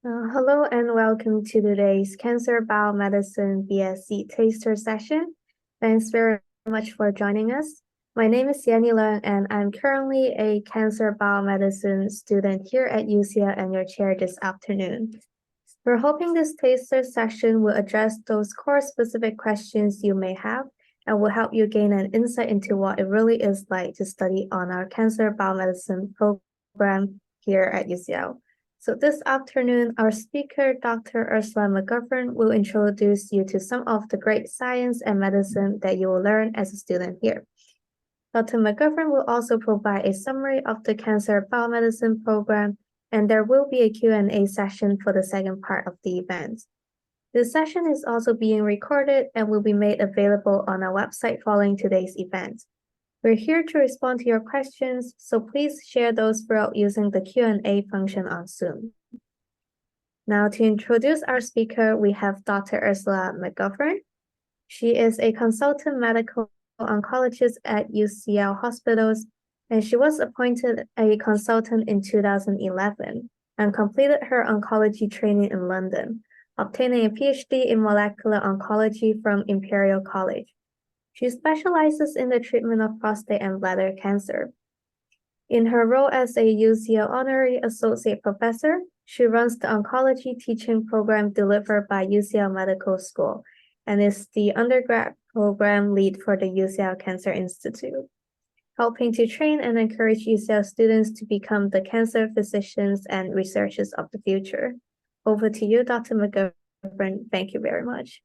Hello and welcome to today's Cancer Biomedicine BSc taster session. Thanks very much for joining us. My name is Yanni Leung and I'm currently a Cancer Biomedicine student here at UCL and your chair this afternoon. We're hoping this taster session will address those core specific questions you may have and will help you gain an insight into what it really is like to study on our Cancer Biomedicine program here at UCL. So this afternoon, our speaker, Dr. Ursula McGovern, will introduce you to some of the great science and medicine that you will learn as a student here. Dr. McGovern will also provide a summary of the Cancer Biomedicine program, and there will be a Q&A session for the second part of the event. This session is also being recorded and will be made available on our website following today's event. We're here to respond to your questions, so please share those throughout using the Q&A function on Zoom. Now, to introduce our speaker, we have Dr. Ursula McGovern. She is a consultant medical oncologist at UCL hospitals, and she was appointed a consultant in 2011 and completed her oncology training in London, obtaining a PhD in molecular oncology from Imperial College. She specializes in the treatment of prostate and bladder cancer. In her role as a UCL Honorary Associate Professor, she runs the oncology teaching program delivered by UCL Medical School and is the undergrad program lead for the UCL Cancer Institute, helping to train and encourage UCL students to become the cancer physicians and researchers of the future. Over to you, Dr. McGovern. Thank you very much.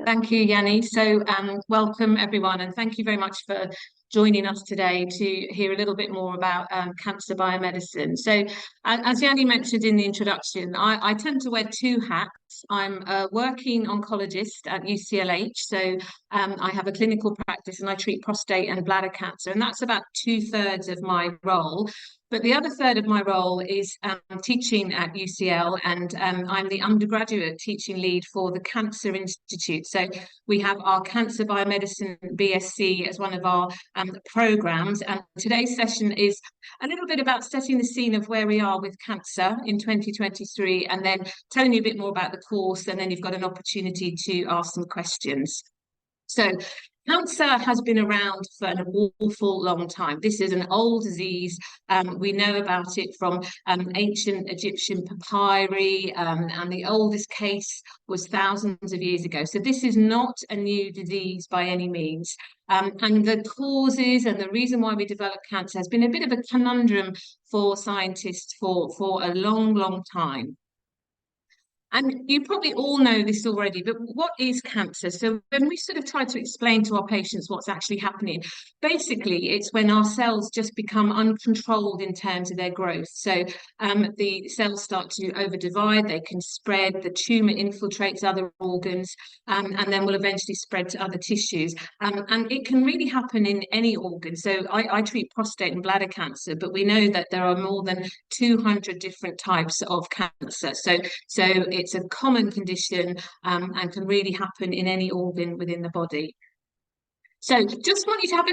Thank you, Yanni. So welcome everyone, and thank you very much for joining us today to hear a little bit more about cancer biomedicine. So as Yanni mentioned in the introduction, I tend to wear two hats. I'm a working oncologist at UCLH, so I have a clinical practice and I treat prostate and bladder cancer, and that's about 2/3 of my role. But the other third of my role is teaching at UCL, and I'm the undergraduate teaching lead for the Cancer Institute. So we have our Cancer Biomedicine BSc as one of our programs, and today's session is a little bit about setting the scene of where we are with cancer in 2023, and then telling you a bit more about the course, and then you've got an opportunity to ask some questions. So cancer has been around for an awful long time. This is an old disease. We know about it from ancient Egyptian papyri, and the oldest case was thousands of years ago. So this is not a new disease by any means. And the causes and the reason why we develop cancer has been a bit of a conundrum for scientists for a long, long time. And you probably all know this already, but what is cancer? So when we sort of try to explain to our patients what's actually happening, basically it's when our cells just become uncontrolled in terms of their growth. So the cells start to overdivide, they can spread, the tumor infiltrates other organs, and then will eventually spread to other tissues. And it can really happen in any organ. So I treat prostate and bladder cancer, but we know that there are more than 200 different types of cancer. So it's a common condition and can really happen in any organ within the body. So just want you to have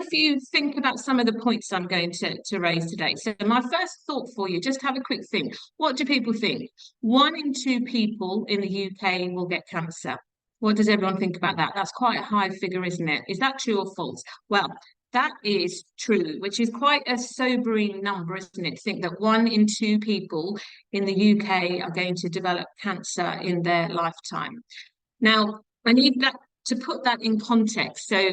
think about some of the points I'm going to raise today. So my first thought for you, just have a quick think. What do people think? 1 in 2 people in the UK will get cancer. What does everyone think about that? That's quite a high figure, isn't it? Is that true or false? Well, that is true, which is quite a sobering number, isn't it? To think that 1 in 2 people in the UK are going to develop cancer in their lifetime. Now, I need that to put that in context. So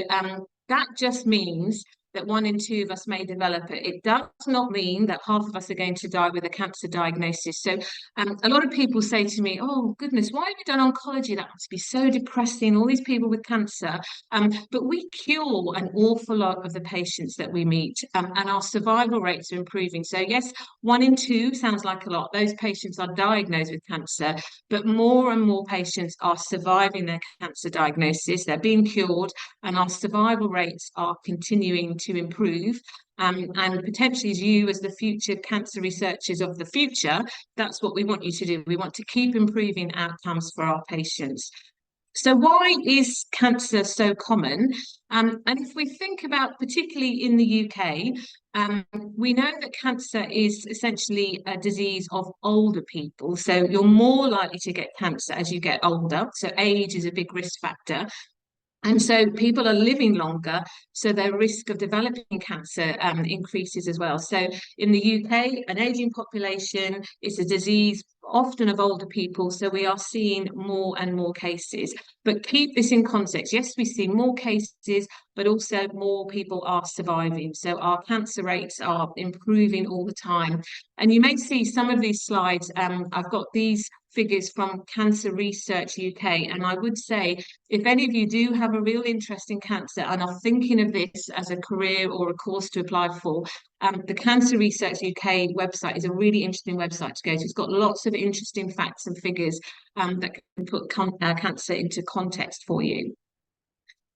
that just means that 1 in 2 of us may develop it. It does not mean that half of us are going to die with a cancer diagnosis. So a lot of people say to me, oh goodness, why have you done oncology? That must be so depressing, all these people with cancer. But we cure an awful lot of the patients that we meet, and our survival rates are improving. So yes, 1 in 2 sounds like a lot. Those patients are diagnosed with cancer, but more and more patients are surviving their cancer diagnosis. They're being cured, and our survival rates are continuing to improve. And potentially as you as the future cancer researchers of the future, that's what we want you to do. We want to keep improving outcomes for our patients. So why is cancer so common? And if we think about, particularly in the UK, we know that cancer is essentially a disease of older people. So you're more likely to get cancer as you get older. So age is a big risk factor. And so people are living longer, so their risk of developing cancer increases as well. So in the UK, an aging population is a disease often of older people, so we are seeing more and more cases. But keep this in context. Yes, we see more cases, but also more people are surviving. So our cancer rates are improving all the time. And you may see some of these slides. I've got these figures from Cancer Research UK, and I would say if any of you do have a real interest in cancer and are thinking of this as a career or a course to apply for, the Cancer Research UK website is a really interesting website to go to. It's got lots of interesting facts and figures that can put cancer into context for you.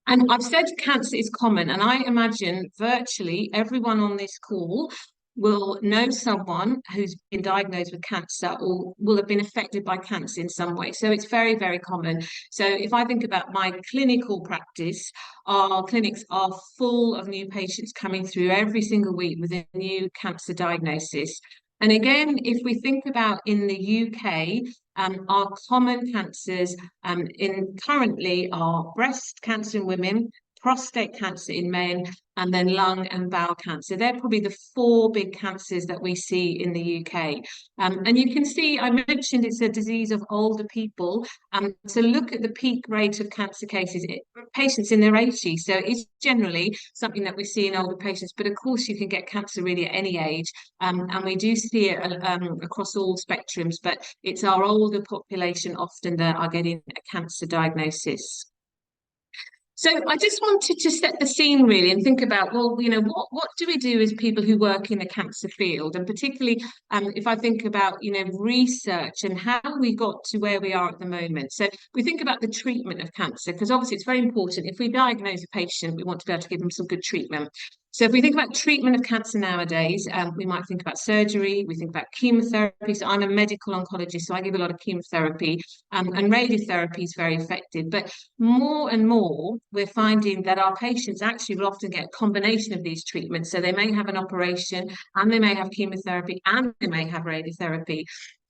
And I've said cancer is common, and I imagine virtually everyone on this call will know someone who's been diagnosed with cancer or will have been affected by cancer in some way. So it's very, very common. So if I think about my clinical practice, our clinics are full of new patients coming through every single week with a new cancer diagnosis. And again, if we think about in the UK, our common cancers in currently are breast cancer in women, prostate cancer in men, and then lung and bowel cancer. They're probably the four big cancers that we see in the UK. And you can see, I mentioned it's a disease of older people. So look at the peak rate of cancer cases, patients in their 80s. So it's generally something that we see in older patients, but of course you can get cancer really at any age. And we do see it across all spectrums, but it's our older population often that are getting a cancer diagnosis. So I just wanted to set the scene really and think about, well, what do we do as people who work in the cancer field? And particularly if I think about, research and how we got to where we are at the moment. So we think about the treatment of cancer, because obviously it's very important. If we diagnose a patient, we want to be able to give them some good treatment. So if we think about treatment of cancer nowadays, we might think about surgery, we think about chemotherapy. So I'm a medical oncologist, so I give a lot of chemotherapy, and radiotherapy is very effective. But more and more, we're finding that our patients actually will often get a combination of these treatments. So they may have an operation, and they may have chemotherapy, and they may have radiotherapy.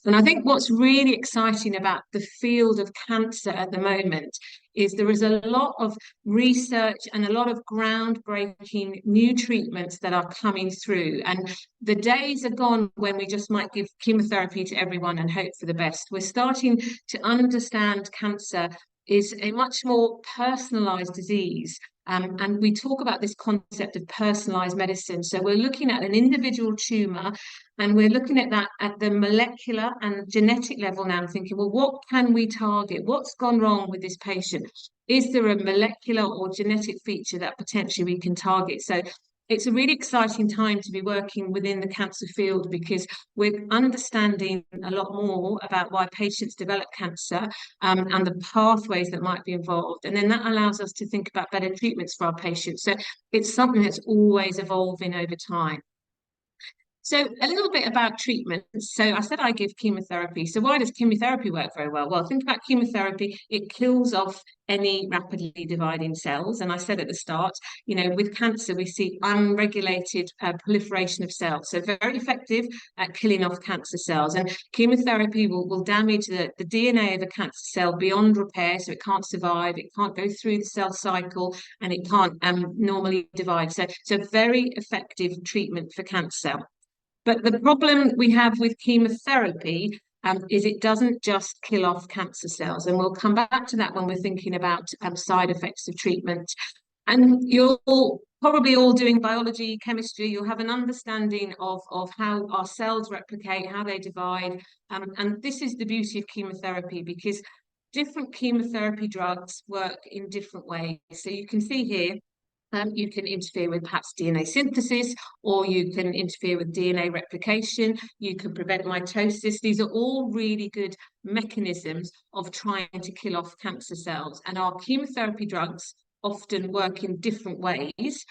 And I think what's really exciting about the field of cancer at the moment is there is a lot of research and a lot of groundbreaking new treatments that are coming through. And the days are gone when we just might give chemotherapy to everyone and hope for the best. We're starting to understand cancer is a much more personalized disease. And we talk about this concept of personalized medicine. So we're looking at an individual tumor, and we're looking at that at the molecular and genetic level now, and thinking, well, what can we target? What's gone wrong with this patient? Is there a molecular or genetic feature that potentially we can target? So it's a really exciting time to be working within the cancer field, because we're understanding a lot more about why patients develop cancer, and the pathways that might be involved. And then that allows us to think about better treatments for our patients. So it's something that's always evolving over time. So a little bit about treatment. So I said I give chemotherapy. So why does chemotherapy work very well? Well, think about chemotherapy. It kills off any rapidly dividing cells. And I said at the start, with cancer, we see unregulated proliferation of cells. So very effective at killing off cancer cells. And chemotherapy will damage the DNA of a cancer cell beyond repair. So it can't survive, it can't go through the cell cycle, and it can't normally divide. So very effective treatment for cancer. But the problem we have with chemotherapy is it doesn't just kill off cancer cells. And we'll come back to that when we're thinking about side effects of treatment. And you're probably all doing biology, chemistry. You'll have an understanding of how our cells replicate, how they divide. And this is the beauty of chemotherapy, because different chemotherapy drugs work in different ways. So you can see here, you can interfere with perhaps DNA synthesis, or you can interfere with DNA replication. You can prevent mitosis. These are all really good mechanisms of trying to kill off cancer cells. And our chemotherapy drugs often work in different ways,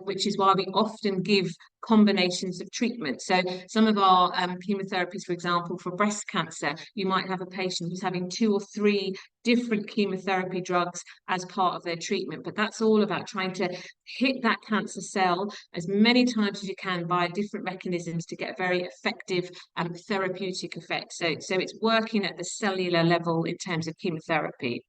which is why we often give combinations of treatment. So some of our chemotherapies, for example, for breast cancer, you might have a patient who's having 2 or 3 different chemotherapy drugs as part of their treatment. But that's all about trying to hit that cancer cell as many times as you can by different mechanisms to get a very effective therapeutic effect. So it's working at the cellular level in terms of chemotherapy.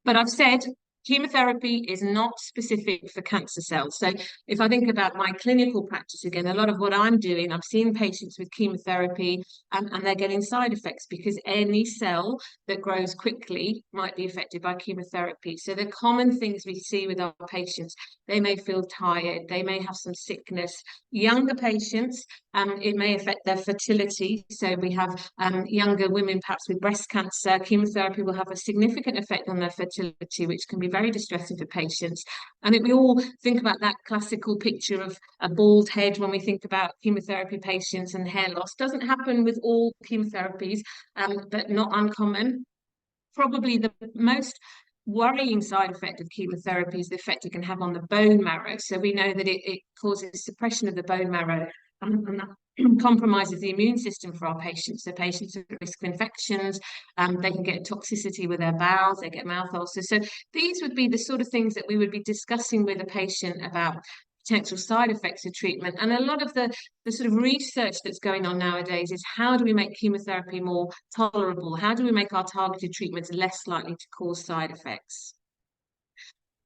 But I've said chemotherapy is not specific for cancer cells. So if I think about my clinical practice again, a lot of what I'm doing, I'm seeing patients with chemotherapy and they're getting side effects because any cell that grows quickly might be affected by chemotherapy. So the common things we see with our patients, they may feel tired, they may have some sickness. Younger patients, it may affect their fertility. So we have younger women perhaps with breast cancer, chemotherapy will have a significant effect on their fertility, which can be very distressing for patients. I think we all think about that classical picture of a bald head when we think about chemotherapy patients and hair loss. Doesn't happen with all chemotherapies, but not uncommon. Probably the most worrying side effect of chemotherapy is the effect it can have on the bone marrow. So we know that it causes suppression of the bone marrow, and that compromises the immune system for our patients. So patients at risk of infections, they can get toxicity with their bowels, they get mouth ulcers. So these would be the sort of things that we would be discussing with a patient about potential side effects of treatment. And a lot of the sort of research that's going on nowadays is how do we make chemotherapy more tolerable? How do we make our targeted treatments less likely to cause side effects?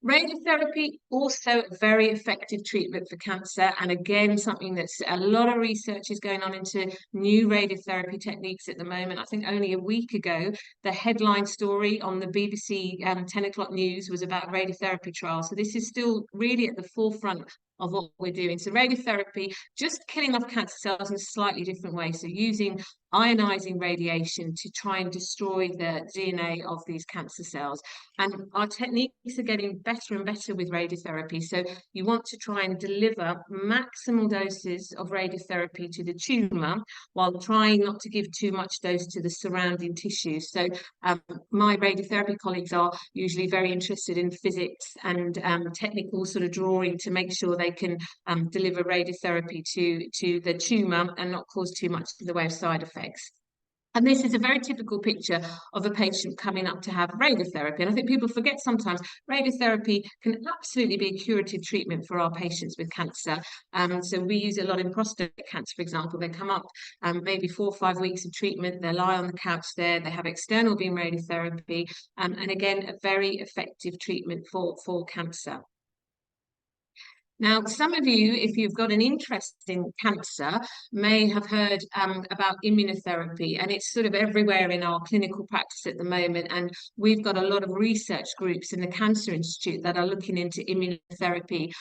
Radiotherapy, also a very effective treatment for cancer. And again, something that's a lot of research is going on into new radiotherapy techniques at the moment. I think only a week ago, the headline story on the BBC 10 o'clock news was about radiotherapy trials. So this is still really at the forefront of what we're doing. So radiotherapy, just killing off cancer cells in a slightly different way. So using ionizing radiation to try and destroy the DNA of these cancer cells. And our techniques are getting better and better with radiotherapy. So you want to try and deliver maximal doses of radiotherapy to the tumour while trying not to give too much dose to the surrounding tissues. So my radiotherapy colleagues are usually very interested in physics and technical sort of drawing to make sure they can deliver radiotherapy to the tumour and not cause too much in the way of side effects. And this is a very typical picture of a patient coming up to have radiotherapy. And I think people forget sometimes radiotherapy can absolutely be a curative treatment for our patients with cancer. So we use a lot in prostate cancer, for example. They come up maybe 4 or 5 weeks of treatment. They lie on the couch there. They have external beam radiotherapy. And again, a very effective treatment for cancer. Now, some of you, if you've got an interest in cancer, may have heard about immunotherapy, and it's sort of everywhere in our clinical practice at the moment. And we've got a lot of research groups in the Cancer Institute that are looking into immunotherapy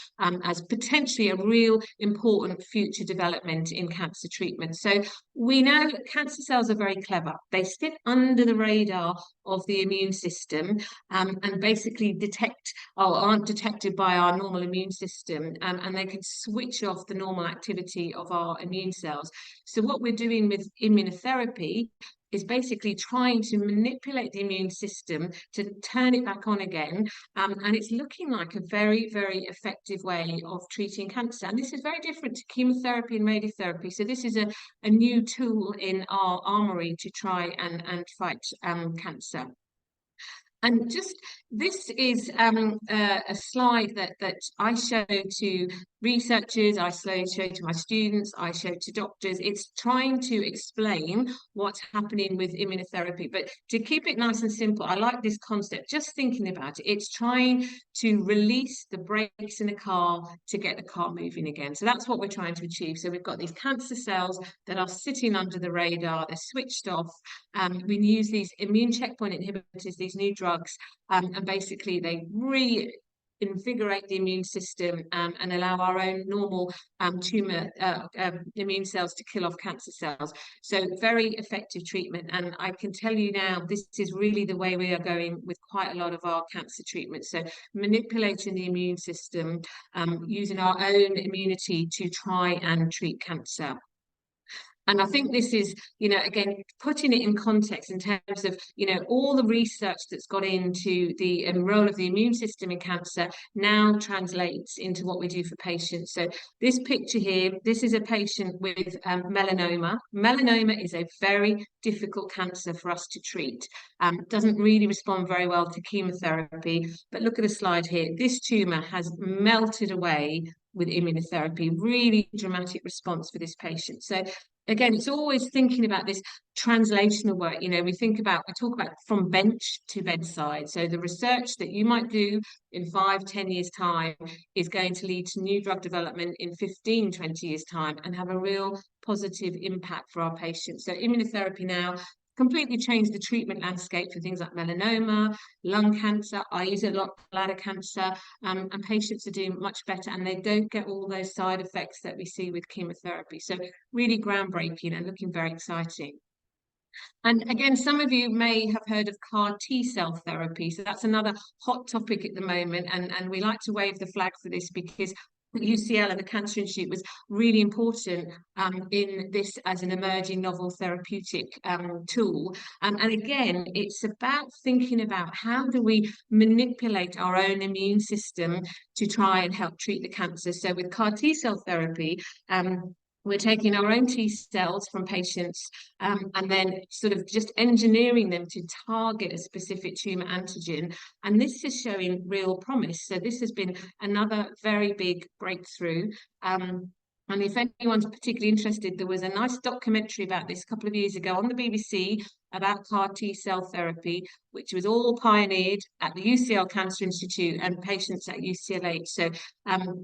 as potentially a real important future development in cancer treatment. So we know that cancer cells are very clever. They sit under the radar of the immune system and basically detect or aren't detected by our normal immune system, and they can switch off the normal activity of our immune cells. So what we're doing with immunotherapy is basically trying to manipulate the immune system to turn it back on again. And it's looking like a very, very effective way of treating cancer. And this is very different to chemotherapy and radiotherapy. So this is a new tool in our armory to try and fight cancer. And just this is a slide that I show to researchers, I show to my students, I show to doctors. It's trying to explain what's happening with immunotherapy. But to keep it nice and simple, I like this concept, just thinking about it. It's trying to release the brakes in a car to get the car moving again. So that's what we're trying to achieve. So we've got these cancer cells that are sitting under the radar, they're switched off. We use these immune checkpoint inhibitors, these new drugs, and basically they reinvigorate the immune system and allow our own normal tumor immune cells to kill off cancer cells. So very effective treatment. And I can tell you now, this is really the way we are going with quite a lot of our cancer treatments. So manipulating the immune system, using our own immunity to try and treat cancer. And I think this is, again, putting it in context in terms of, all the research that's gone into the role of the immune system in cancer now translates into what we do for patients. So this picture here, this is a patient with melanoma. Melanoma is a very difficult cancer for us to treat. Doesn't really respond very well to chemotherapy. But look at the slide here. This tumor has melted away with immunotherapy. Really dramatic response for this patient. So again, it's always thinking about this translational work. We talk about from bench to bedside. So the research that you might do in 5-10 years time is going to lead to new drug development in 15-20 years time and have a real positive impact for our patients. So immunotherapy now completely changed the treatment landscape for things like melanoma, lung cancer. I use it a lot, bladder cancer, and patients are doing much better, and they don't get all those side effects that we see with chemotherapy. So really groundbreaking and looking very exciting. And again, some of you may have heard of CAR T-cell therapy. So that's another hot topic at the moment. And we like to wave the flag for this because UCL and the Cancer Institute was really important in this as an emerging novel therapeutic tool. And again, it's about thinking about how do we manipulate our own immune system to try and help treat the cancer. So with CAR T-cell therapy, we're taking our own T cells from patients and then sort of just engineering them to target a specific tumor antigen. And this is showing real promise. So this has been another very big breakthrough. And if anyone's particularly interested, there was a nice documentary about this a couple of years ago on the BBC about CAR T-cell therapy, which was all pioneered at the UCL Cancer Institute and patients at UCLH. So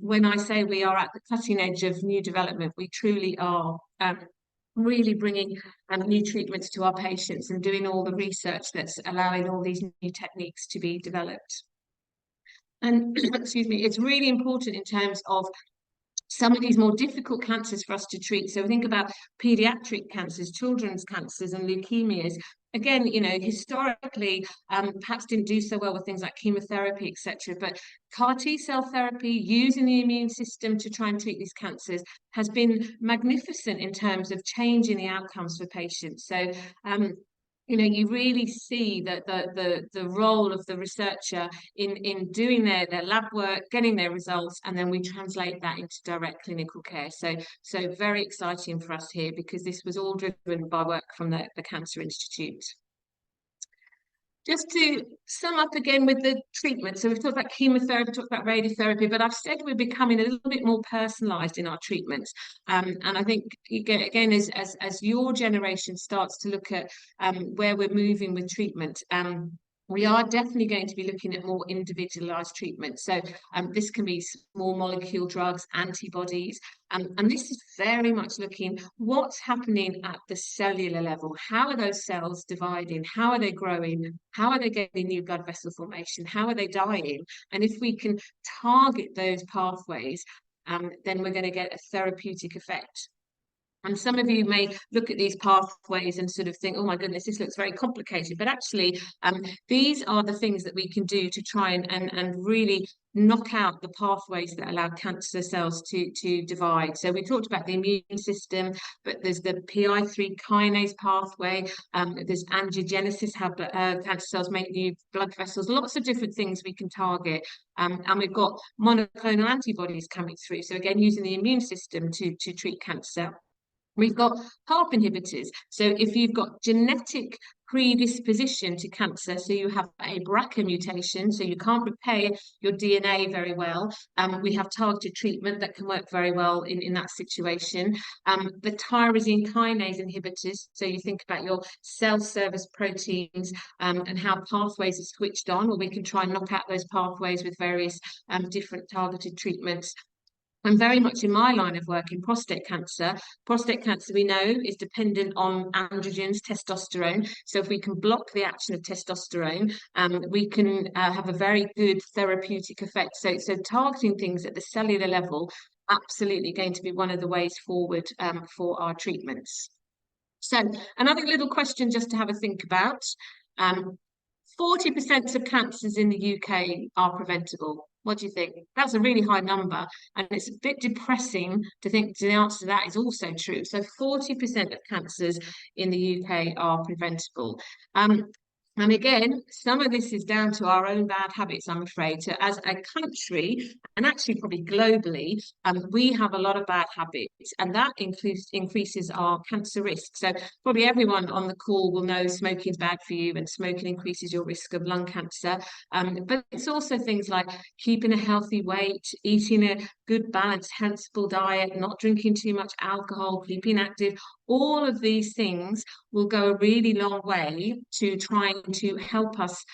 when I say we are at the cutting edge of new development, we truly are really bringing new treatments to our patients and doing all the research that's allowing all these new techniques to be developed. And excuse me, it's really important in terms of some of these more difficult cancers for us to treat. So think about pediatric cancers, children's cancers and leukemias. Again, historically, perhaps didn't do so well with things like chemotherapy, etc. But CAR T-cell therapy, using the immune system to try and treat these cancers, has been magnificent in terms of changing the outcomes for patients. So you really see that the role of the researcher in doing their lab work, getting their results, and then we translate that into direct clinical care. So very exciting for us here because this was all driven by work from the Cancer Institute. Just to sum up again with the treatment, so we've talked about chemotherapy, talked about radiotherapy, but I've said we're becoming a little bit more personalised in our treatments. And I think, again, as your generation starts to look at where we're moving with treatment, we are definitely going to be looking at more individualized treatment. So this can be small molecule drugs, antibodies, and this is very much looking what's happening at the cellular level. How are those cells dividing? How are they growing? How are they getting new blood vessel formation? How are they dying? And if we can target those pathways, then we're going to get a therapeutic effect. And some of you may look at these pathways and sort of think, oh my goodness, this looks very complicated. But actually, these are the things that we can do to try and really knock out the pathways that allow cancer cells to divide. So we talked about the immune system, but there's the PI3 kinase pathway. There's angiogenesis, how cancer cells make new blood vessels. Lots of different things we can target. And we've got monoclonal antibodies coming through. So again, using the immune system to treat cancer. We've got PARP inhibitors. So if you've got genetic predisposition to cancer, so you have a BRCA mutation, so you can't repair your DNA very well, we have targeted treatment that can work very well in that situation. The tyrosine kinase inhibitors, so you think about your cell surface proteins and how pathways are switched on, or we can try and knock out those pathways with various different targeted treatments. And very much in my line of work in prostate cancer we know is dependent on androgens, testosterone. So if we can block the action of testosterone, we can have a very good therapeutic effect. So targeting things at the cellular level, absolutely going to be one of the ways forward for our treatments. So another little question just to have a think about. 40% of cancers in the UK are preventable. What do you think? That's a really high number, and it's a bit depressing to think the answer to that is also true. So 40% of cancers in the UK are preventable. And again, some of this is down to our own bad habits, I'm afraid. So as a country, and actually probably globally, we have a lot of bad habits, and that increases our cancer risk. So probably everyone on the call will know smoking is bad for you, and smoking increases your risk of lung cancer. But it's also things like keeping a healthy weight, eating a good, balanced, sensible diet, not drinking too much alcohol, keeping active. All of these things will go a really long way to trying to help us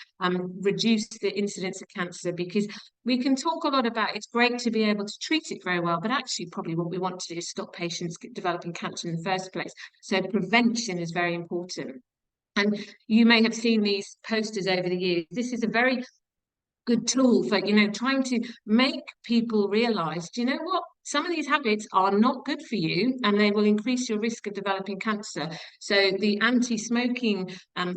reduce the incidence of cancer, because we can talk a lot about it's great to be able to treat it very well, but actually probably what we want to do is stop patients developing cancer in the first place. So prevention is very important. And you may have seen these posters over the years. This is a very good tool for, trying to make people realize, do you know what? Some of these habits are not good for you, and they will increase your risk of developing cancer. So the anti-smoking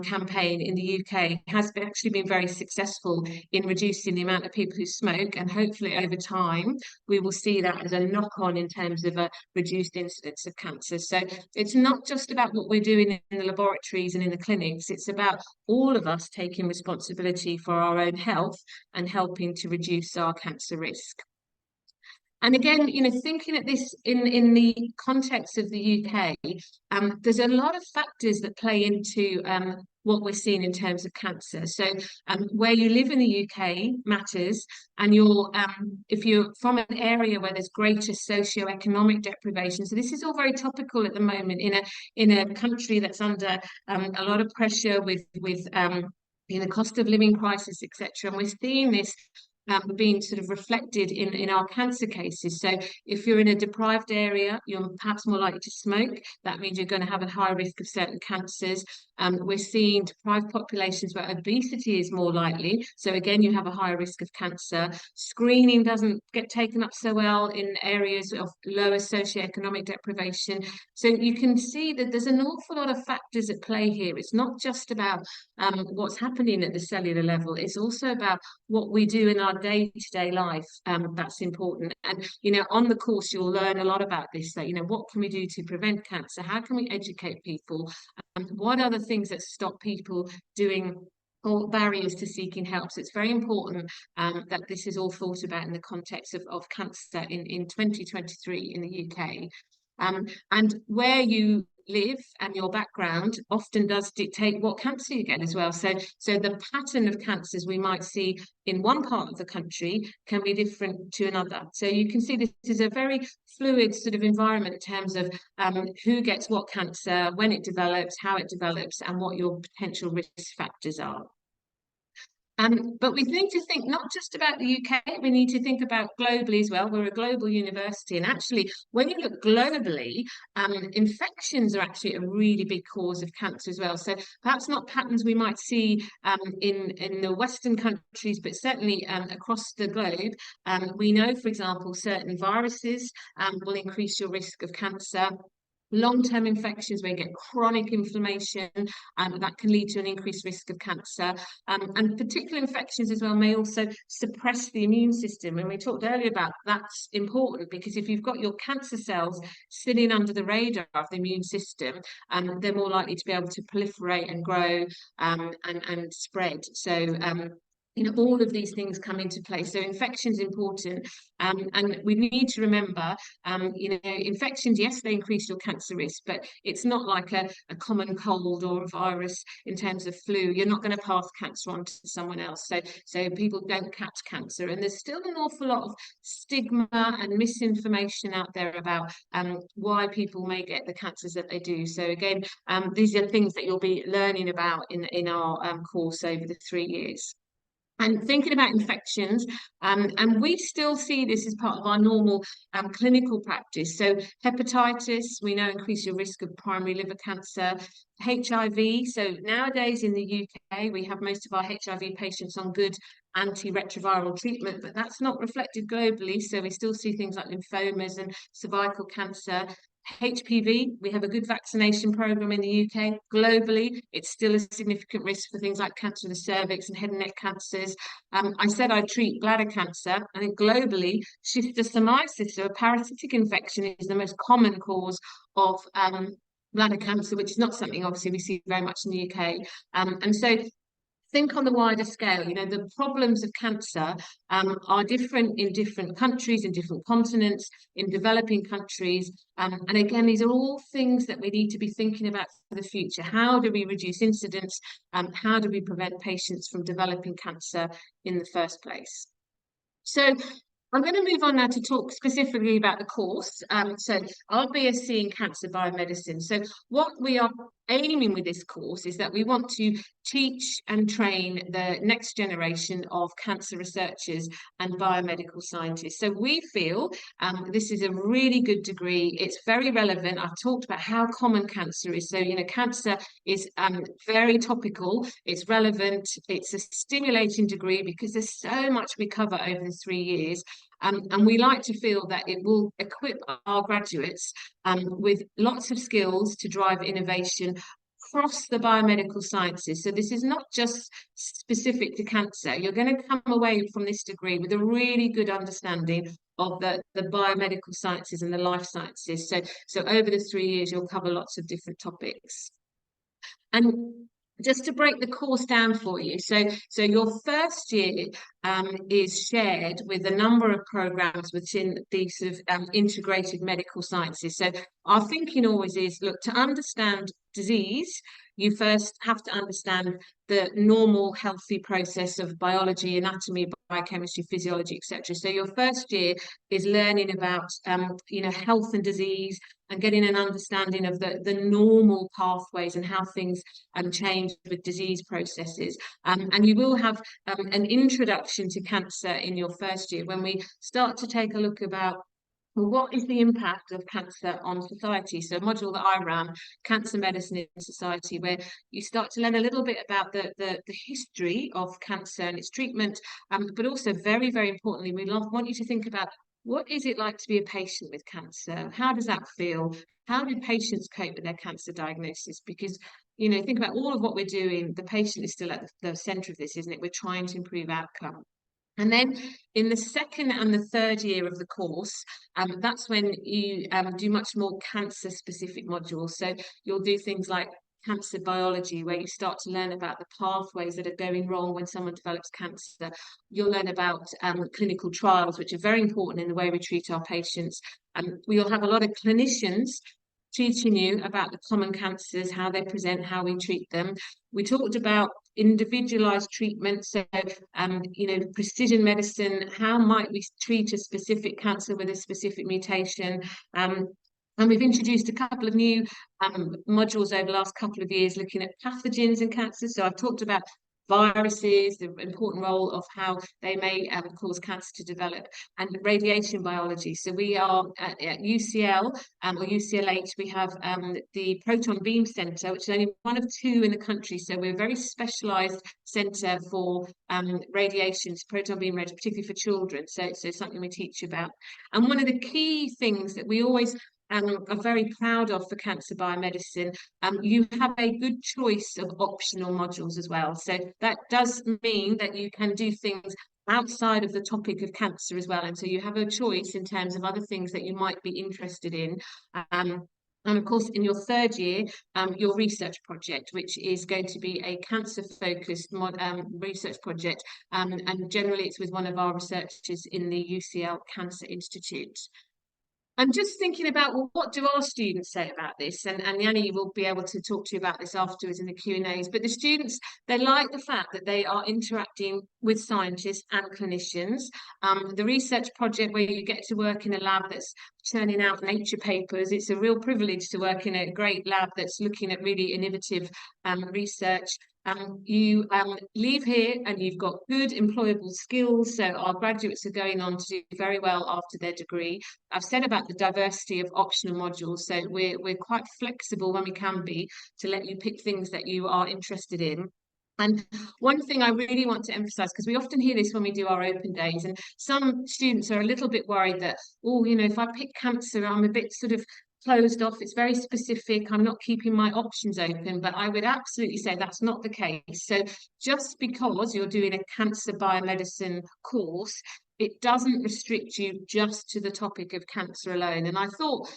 campaign in the UK has actually been very successful in reducing the amount of people who smoke, and hopefully over time we will see that as a knock-on in terms of a reduced incidence of cancer. So it's not just about what we're doing in the laboratories and in the clinics, it's about all of us taking responsibility for our own health and helping to reduce our cancer risk. And again, thinking at this in the context of the UK, there's a lot of factors that play into what we're seeing in terms of cancer. So where you live in the UK matters, and if you're from an area where there's greater socioeconomic deprivation. So this is all very topical at the moment in a country that's under a lot of pressure with cost of living crisis, etc. And we're seeing this being sort of reflected in our cancer cases. So if you're in a deprived area, you're perhaps more likely to smoke. That means you're going to have a higher risk of certain cancers. We're seeing deprived populations where obesity is more likely. So again, you have a higher risk of cancer. Screening doesn't get taken up so well in areas of lower socioeconomic deprivation. So you can see that there's an awful lot of factors at play here. It's not just about what's happening at the cellular level. It's also about what we do in our day-to-day life. That's important. And on the course you'll learn a lot about this. So what can we do to prevent cancer? How can we educate people? What are the things that stop people doing, or barriers to seeking help? So it's very important that this is all thought about in the context of cancer in 2023 in the UK. And where you live and your background often does dictate what cancer you get as well. So the pattern of cancers we might see in one part of the country can be different to another. So you can see this is a very fluid sort of environment in terms of who gets what cancer, when it develops, how it develops, and what your potential risk factors are. But we need to think not just about the UK, we need to think about globally as well. We're a global university, and actually, when you look globally, infections are actually a really big cause of cancer as well. So perhaps not patterns we might see in the Western countries, but certainly across the globe. We know, for example, certain viruses will increase your risk of cancer. Long-term infections where you get chronic inflammation, that can lead to an increased risk of cancer. And particular infections as well may also suppress the immune system. And we talked earlier about that's important, because if you've got your cancer cells sitting under the radar of the immune system, they're more likely to be able to proliferate and grow and spread. So all of these things come into play. So infections important, and we need to remember, infections, yes, they increase your cancer risk, but it's not like a common cold or a virus in terms of flu. You're not going to pass cancer on to someone else. So people don't catch cancer, and there's still an awful lot of stigma and misinformation out there about why people may get the cancers that they do. So again, these are things that you'll be learning about in our course over the 3 years. And thinking about infections, and we still see this as part of our normal clinical practice. So hepatitis, we know, increase your risk of primary liver cancer. HIV, so nowadays in the UK, we have most of our HIV patients on good antiretroviral treatment, but that's not reflected globally. So we still see things like lymphomas and cervical cancer. HPV, we have a good vaccination program in the UK. Globally, it's still a significant risk for things like cancer of the cervix and head and neck cancers. I said I treat bladder cancer. I think globally, schistosomiasis, so a parasitic infection, is the most common cause of bladder cancer, which is not something obviously we see very much in the UK. And so think on the wider scale, you know, the problems of cancer are different in different countries, in different continents, in developing countries. And again, these are all things that we need to be thinking about for the future. How do we reduce incidence? How do we prevent patients from developing cancer in the first place? So I'm going to move on now to talk specifically about the course. So our BSc in Cancer Biomedicine. So what we are aiming with this course is that we want to teach and train the next generation of cancer researchers and biomedical scientists. So we feel this is a really good degree. It's very relevant. I've talked about how common cancer is. So, you know, cancer is very topical. It's relevant. It's a stimulating degree because there's so much we cover over the 3 years. And we like to feel that it will equip our graduates with lots of skills to drive innovation across the biomedical sciences. So this is not just specific to cancer. You're going to come away from this degree with a really good understanding of the biomedical sciences and the life sciences. So over the 3 years, you'll cover lots of different topics. And just to break the course down for you, so your first year is shared with a number of programs within the sort of integrated medical sciences. So our thinking always is, look, to understand disease, you first have to understand the normal healthy process of biology, anatomy, biochemistry, physiology, etc. So your first year is learning about you know, health and disease, and getting an understanding of the normal pathways and how things change with disease processes. And you will have an introduction to cancer in your first year, when we start to take a look about, well, what is the impact of cancer on society? So a module that I ran, Cancer Medicine in Society, where you start to learn a little bit about the history of cancer and its treatment, but also very, very importantly, we want you to think about, what is it like to be a patient with cancer? How does that feel? How do patients cope with their cancer diagnosis? Because, you know, think about all of what we're doing, the patient is still at the centre of this, isn't it? We're trying to improve outcome. And then in the second and the third year of the course, that's when you do much more cancer-specific modules. So you'll do things like cancer biology, where you start to learn about the pathways that are going wrong when someone develops cancer. You'll learn about clinical trials, which are very important in the way we treat our patients. We'll have a lot of clinicians teaching you about the common cancers, how they present, how we treat them. We talked about individualized treatment, so you know, precision medicine. How might we treat a specific cancer with a specific mutation? And we've introduced a couple of new modules over the last couple of years, looking at pathogens in cancer. So I've talked about viruses, the important role of how they may cause cancer to develop, and radiation biology. So we are at UCL or UCLH, we have the Proton Beam Centre, which is only one of 2 in the country. So we're a very specialised centre for radiations, proton beam radiation, particularly for children. So something we teach about. And one of the key things that we always are very proud of for Cancer Biomedicine, you have a good choice of optional modules as well. So that does mean that you can do things outside of the topic of cancer as well. And so you have a choice in terms of other things that you might be interested in. And of course, in your third year, your research project, which is going to be a cancer-focused research project. And generally, it's with one of our researchers in the UCL Cancer Institute. I'm just thinking about, well, what do our students say about this? And Yanni will be able to talk to you about this afterwards in the Q&As. But the students, they like the fact that they are interacting with scientists and clinicians. The research project, where you get to work in a lab that's churning out Nature papers, it's a real privilege to work in a great lab that's looking at really innovative research. You leave here and you've got good employable skills. So our graduates are going on to do very well after their degree. I've said about the diversity of optional modules. So we're quite flexible when we can be, to let you pick things that you are interested in. And one thing I really want to emphasize, because we often hear this when we do our open days, and some students are a little bit worried that, oh, you know, if I pick cancer, I'm a bit sort of closed off, it's very specific, I'm not keeping my options open, but I would absolutely say that's not the case. So just because you're doing a cancer biomedicine course, it doesn't restrict you just to the topic of cancer alone. And I thought,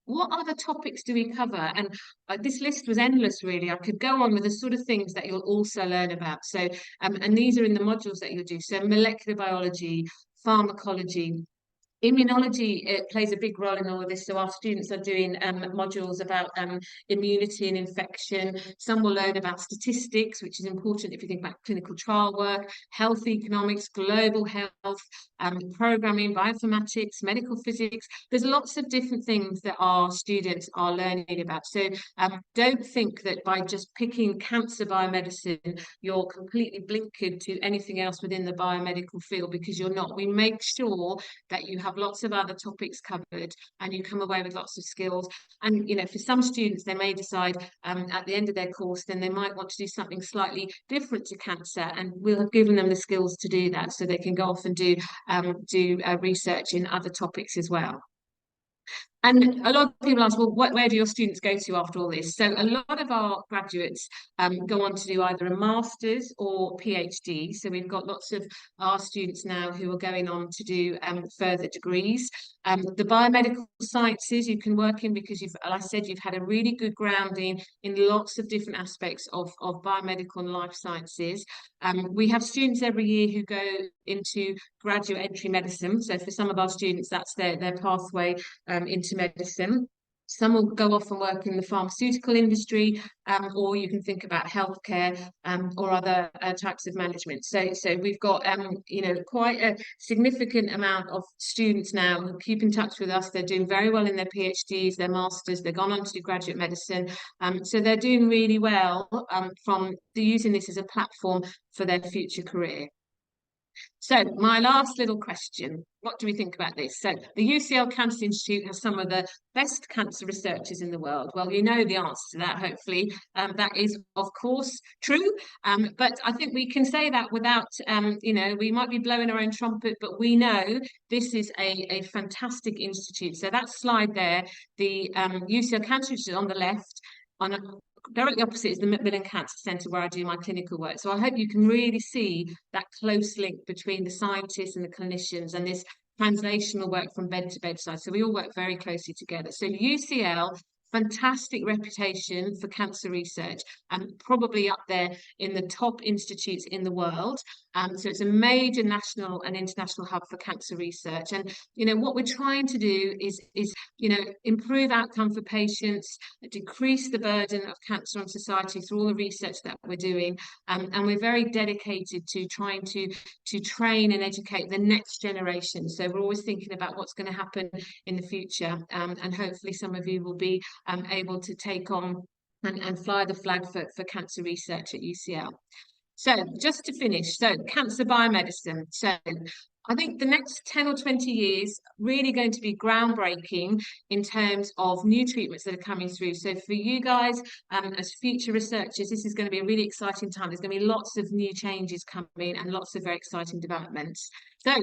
what other topics do we cover? And this list was endless, really. I could go on with the sort of things that you'll also learn about. So, and these are in the modules that you'll do. So molecular biology, pharmacology, immunology, it plays a big role in all of this. So our students are doing modules about immunity and infection. Some will learn about statistics, which is important if you think about clinical trial work, health economics, global health, programming, bioinformatics, medical physics. There's lots of different things that our students are learning about. So don't think that by just picking cancer biomedicine, you're completely blinkered to anything else within the biomedical field, because you're not. We make sure that you have lots of other topics covered and you come away with lots of skills. And for some students, they may decide at the end of their course, then they might want to do something slightly different to cancer, and we'll have given them the skills to do that, so they can go off and do research in other topics as well. And a lot of people ask, well, where do your students go to after all this? So a lot of our graduates go on to do either a master's or PhD. So we've got lots of our students now who are going on to do further degrees. The biomedical sciences you can work in, because you've, like I said, you've had a really good grounding in lots of different aspects of biomedical and life sciences. We have students every year who go into graduate entry medicine. So for some of our students, that's their pathway into medicine. Some will go off and work in the pharmaceutical industry, or you can think about healthcare or other types of management. So we've got quite a significant amount of students now who keep in touch with us. They're doing very well in their PhDs, their masters. They've gone on to do graduate medicine, so they're doing really well from using this as a platform for their future career. So my last little question, what do we think about this? So the UCL Cancer Institute has some of the best cancer researchers in the world. Well, you know the answer to that, hopefully. That is, of course, true. But I think we can say that without, we might be blowing our own trumpet, but we know this is a fantastic institute. So that slide there, the UCL Cancer Institute on the left, directly opposite is the Macmillan Cancer Centre, where I do my clinical work. So I hope you can really see that close link between the scientists and the clinicians, and this translational work from bed to bedside. So we all work very closely together. So UCL, fantastic reputation for cancer research, and probably up there in the top institutes in the world. So it's a major national and international hub for cancer research. And what we're trying to do is improve outcome for patients, decrease the burden of cancer on society through all the research that we're doing. And we're very dedicated to trying to train and educate the next generation. So we're always thinking about what's going to happen in the future. And hopefully some of you will be able to take on and fly the flag for cancer research at UCL. So just to finish, so cancer biomedicine. So I think the next 10 or 20 years really going to be groundbreaking in terms of new treatments that are coming through. So for you guys, as future researchers, this is going to be a really exciting time. There's going to be lots of new changes coming and lots of very exciting developments. So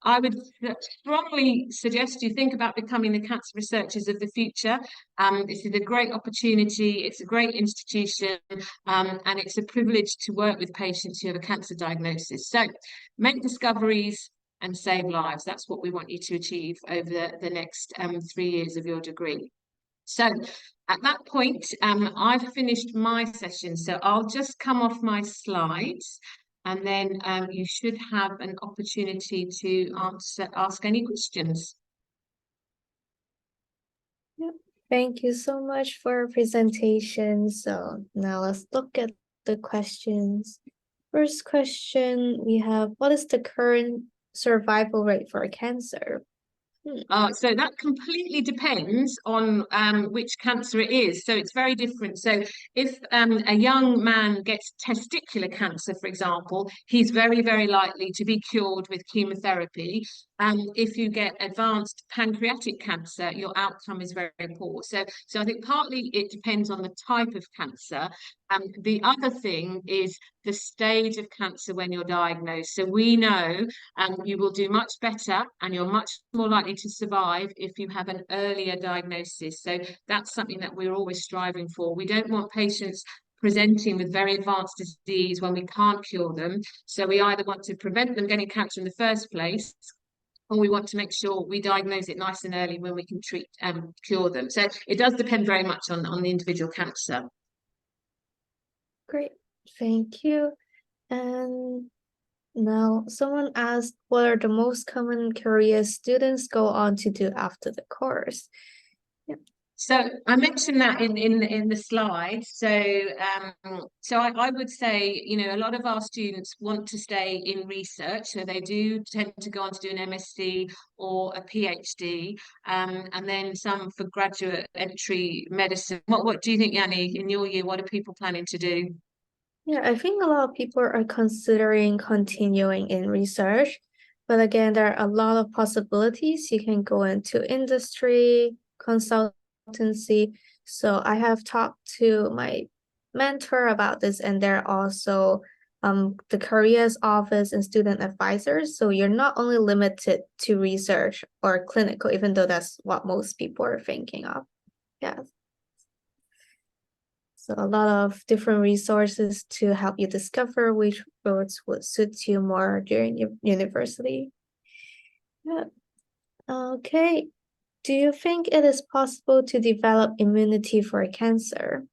I would strongly suggest you think about becoming the cancer researchers of the future. This is a great opportunity. It's a great institution, and it's a privilege to work with patients who have a cancer diagnosis. So make discoveries and save lives. That's what we want you to achieve over the next 3 years of your degree. So at that point, I've finished my session. So I'll just come off my slides, and then you should have an opportunity to ask any questions. Yep. Thank you so much for your presentation. So now let's look at the questions. First question we have, what is the current survival rate for cancer? So that completely depends on which cancer it is. So it's very different. So if a young man gets testicular cancer, for example, he's very, very likely to be cured with chemotherapy. If you get advanced pancreatic cancer, your outcome is very, very poor. So I think partly it depends on the type of cancer. The other thing is the stage of cancer when you're diagnosed. So we know you will do much better and you're much more likely to survive if you have an earlier diagnosis. So that's something that we're always striving for. We don't want patients presenting with very advanced disease when we can't cure them. So we either want to prevent them getting cancer in the first place, or we want to make sure we diagnose it nice and early when we can treat and cure them. So it does depend very much on the individual cancer. Great, thank you. And now someone asked, what are the most common careers students go on to do after the course? Yeah. So I mentioned that in the slide. So I would say, a lot of our students want to stay in research, so they do tend to go on to do an MSc or a PhD, and then some for graduate entry medicine. What do you think, Yanni, in your year? What are people planning to do? Yeah, I think a lot of people are considering continuing in research, but again, there are a lot of possibilities. You can go into industry, consultancy. So I have talked to my mentor about this, and they're also the careers office and student advisors. So you're not only limited to research or clinical, even though that's what most people are thinking of. Yeah. So a lot of different resources to help you discover which roads would suit you more during your university. Yeah. Okay. Do you think it is possible to develop immunity for cancer?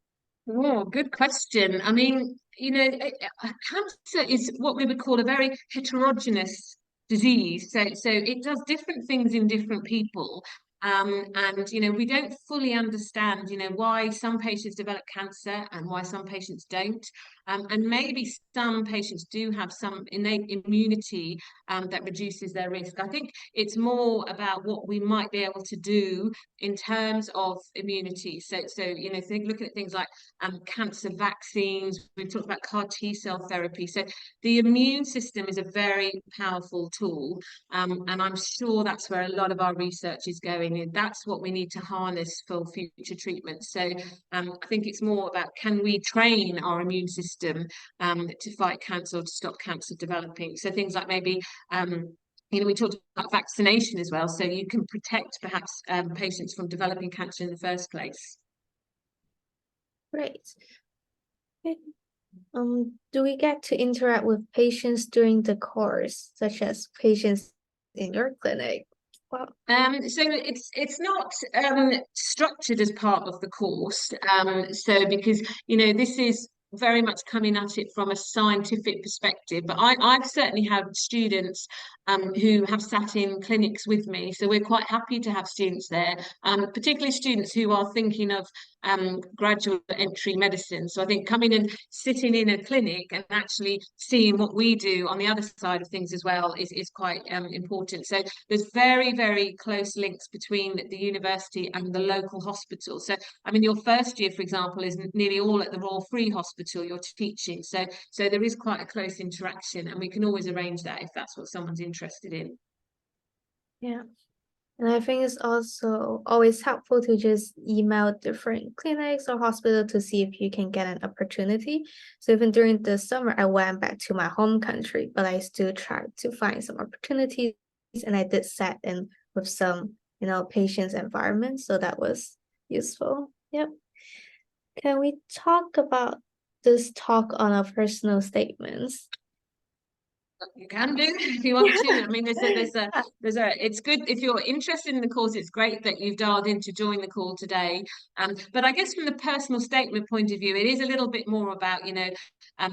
Oh, good question. I mean, cancer is what we would call a very heterogeneous disease. So it does different things in different people. And we don't fully understand, why some patients develop cancer and why some patients don't. And maybe some patients do have some innate immunity that reduces their risk. I think it's more about what we might be able to do in terms of immunity. Looking at things like cancer vaccines. We've talked about CAR T cell therapy. So the immune system is a very powerful tool, and I'm sure that's where a lot of our research is going. And that's what we need to harness for future treatments. So I think it's more about, can we train our immune system to fight cancer or to stop cancer developing? So things like maybe we talked about vaccination as well, so you can protect perhaps patients from developing cancer in the first place. Great. Okay. Do we get to interact with patients during the course, such as patients in your clinic? Wow. So it's not structured as part of the course. So because this is very much coming at it from a scientific perspective. But I've certainly had students who have sat in clinics with me. So we're quite happy to have students there, particularly students who are thinking of graduate entry medicine. So I think coming and sitting in a clinic and actually seeing what we do on the other side of things as well is quite important. So there's very, very close links between the university and the local hospital. So I mean, your first year, for example, is nearly all at the Royal Free Hospital you're teaching. So there is quite a close interaction, and we can always arrange that if that's what someone's interested in. Yeah. And I think it's also always helpful to just email different clinics or hospital to see if you can get an opportunity. So even during the summer, I went back to my home country, but I still tried to find some opportunities, and I did set in with some, patients' environment. So that was useful. Yep. Can we talk about this talk on our personal statements? You can do if you want to. I mean, it's good if you're interested in the course. It's great that you've dialed in to join the call today. But I guess from the personal statement point of view, it is a little bit more about,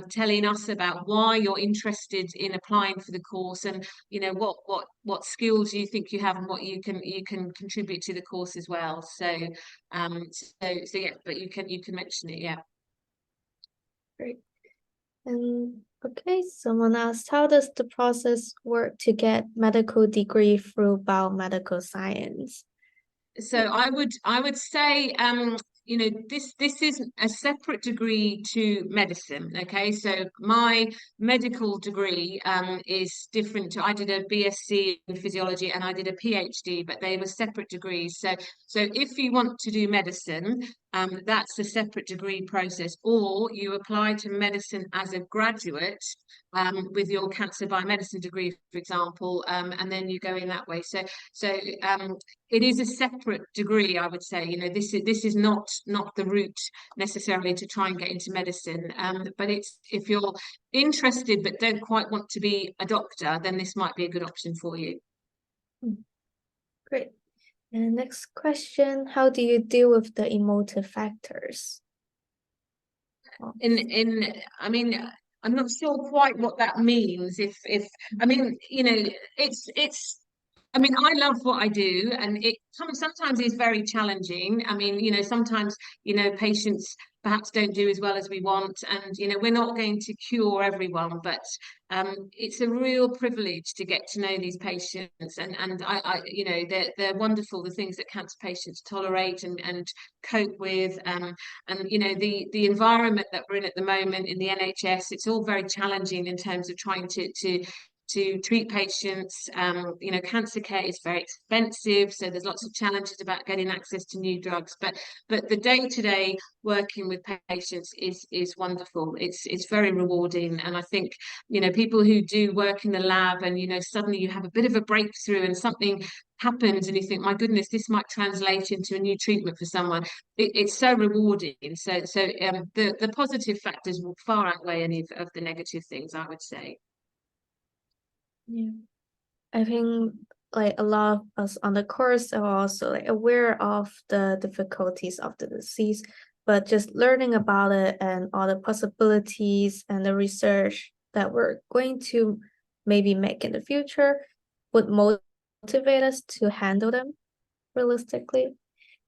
telling us about why you're interested in applying for the course, and what skills you think you have and what you can contribute to the course as well. So yeah, but you can mention it, yeah. Great. And okay, someone asked, how does the process work to get medical degree through biomedical science? So I would say this is a separate degree to medicine. Okay, so my medical degree is different to, I did a BSc in physiology and I did a PhD, but they were separate degrees. So if you want to do medicine, that's a separate degree process, or you apply to medicine as a graduate with your cancer biomedicine degree, for example, and then you go in that way. So it is a separate degree, I would say. You know, this is not the route necessarily to try and get into medicine. But it's, if you're interested but don't quite want to be a doctor, then this might be a good option for you. Great. And next question, how do you deal with the emotive factors? I mean, I'm not sure quite what that means. If I mean, you know, it's I mean, I love what I do, and it sometimes is very challenging. I mean, you know, sometimes, you know, patients perhaps don't do as well as we want, and you know, we're not going to cure everyone, but it's a real privilege to get to know these patients, and you know, they're wonderful, the things that cancer patients tolerate and cope with, and you know, the environment that we're in at the moment in the NHS, it's all very challenging in terms of trying to treat patients. You know, cancer care is very expensive, so there's lots of challenges about getting access to new drugs. But the day-to-day working with patients is wonderful. It's very rewarding, and I think, you know, people who do work in the lab, and you know, suddenly you have a bit of a breakthrough and something happens, and you think, my goodness, this might translate into a new treatment for someone. It's so rewarding. So the positive factors will far outweigh any of the negative things, I would say. Yeah, I think like a lot of us on the course are also like aware of the difficulties of the disease, but just learning about it and all the possibilities and the research that we're going to maybe make in the future would motivate us to handle them realistically.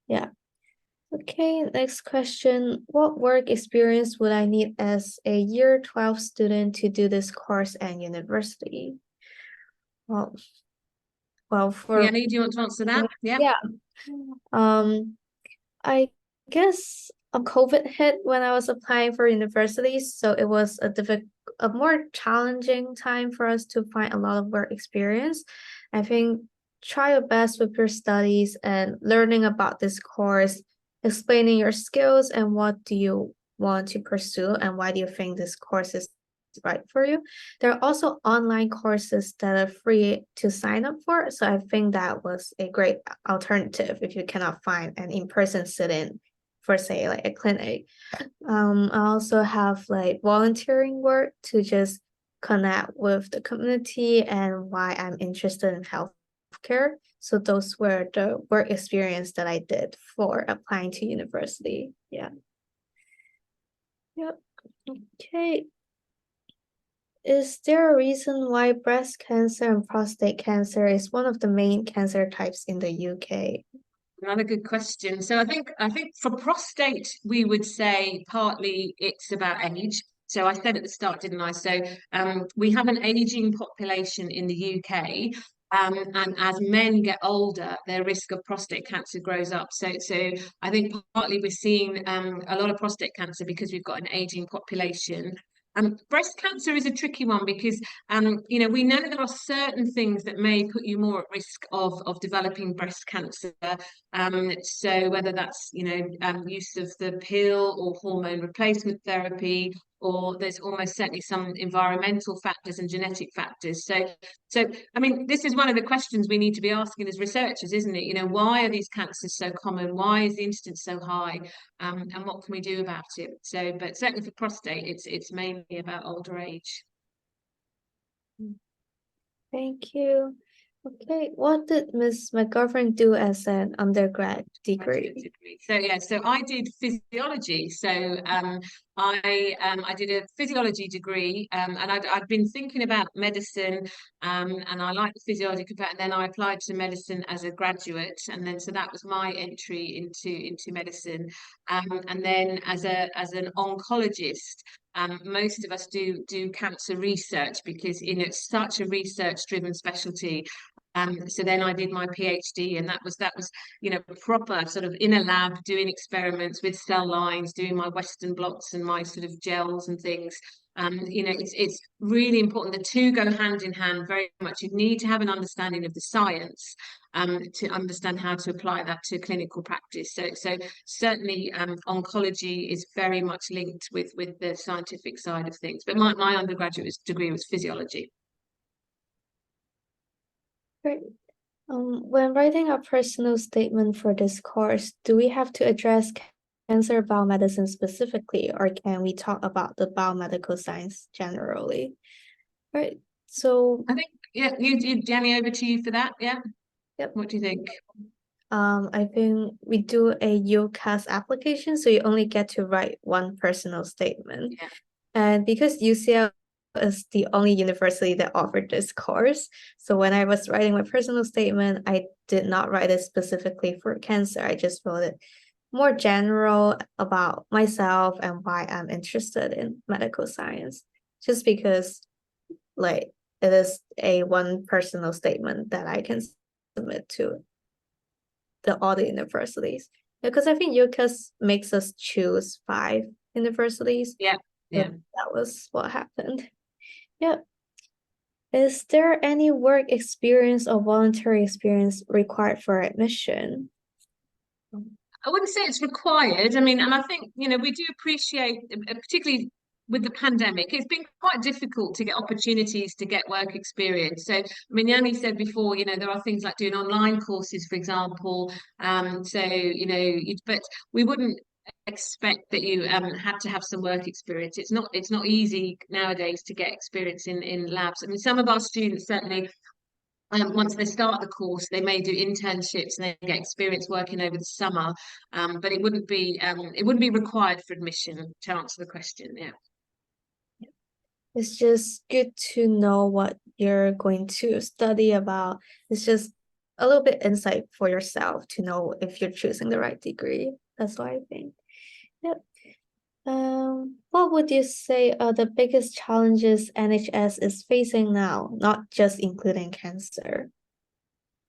Yeah. Okay, next question. What work experience would I need as a year 12 student to do this course at university? Well, for Yanni, do you want to answer that? yeah, I guess COVID hit when I was applying for university, so it was a more challenging time for us to find a lot of work experience. I think try your best with your studies and learning about this course, explaining your skills and what do you want to pursue and why do you think this course is right for you. There are also online courses that are free to sign up for, so I think that was a great alternative if you cannot find an in-person sit-in for, say, like a clinic. I also have like volunteering work to just connect with the community and why I'm interested in healthcare. So those were the work experience that I did for applying to university. Yeah. Yep. Okay. Is there a reason why breast cancer and prostate cancer is one of the main cancer types in the UK? Another good question. So I think for prostate, we would say partly it's about age. So I said at the start, didn't I? So we have an aging population in the UK. And as men get older, their risk of prostate cancer grows up. So I think partly we're seeing a lot of prostate cancer because we've got an aging population. Breast cancer is a tricky one because you know, we know there are certain things that may put you more at risk of developing breast cancer. So whether that's, you know, use of the pill or hormone replacement therapy, or there's almost certainly some environmental factors and genetic factors. So I mean, this is one of the questions we need to be asking as researchers, isn't it? You know, why are these cancers so common? Why is the incidence so high? And what can we do about it? So, but certainly for prostate, it's mainly about older age. Thank you. Okay, what did Miss McGovern do as an undergrad degree? So yeah, so I did physiology. So I did a physiology degree, and I'd been thinking about medicine, and I liked the physiology component. And then I applied to medicine as a graduate, and then so that was my entry into medicine. And then as an oncologist. Most of us do cancer research because, you know, it's such a research-driven specialty. So then I did my PhD, and that was proper sort of in a lab doing experiments with cell lines, doing my Western blots and my sort of gels and things. It's really important. The two go hand in hand very much. You need to have an understanding of the science to understand how to apply that to clinical practice. So certainly oncology is very much linked with the scientific side of things. But my undergraduate degree was physiology. Great. When writing a personal statement for this course, do we have to address cancer biomedicine specifically, or can we talk about the biomedical science generally? Right. So I think, yeah, Jenny, over to you for that. Yeah. Yep. What do you think? I think we do a UCAS application, so you only get to write one personal statement. Yeah. And because UCL is the only university that offered this course, so when I was writing my personal statement, I did not write it specifically for cancer. I just wrote it more general about myself and why I'm interested in medical science, just because like it is a one personal statement that I can submit to all the universities. Because I think UCAS makes us choose 5 universities. Yeah. Yeah. That was what happened. Yeah. Is there any work experience or voluntary experience required for admission? I wouldn't say it's required. I mean, and I think, we do appreciate, particularly with the pandemic, it's been quite difficult to get opportunities to get work experience. So, I mean, Yanni said before, there are things like doing online courses, for example. But we wouldn't expect that you had to have some work experience. It's not easy nowadays to get experience in labs. I mean, some of our students certainly once they start the course, they may do internships and they get experience working over the summer, but it wouldn't be required for admission, to answer the question. Yeah. It's just good to know what you're going to study about. It's just a little bit insight for yourself to know if you're choosing the right degree. That's what I think. Yep. What would you say are the biggest challenges NHS is facing now, not just including cancer?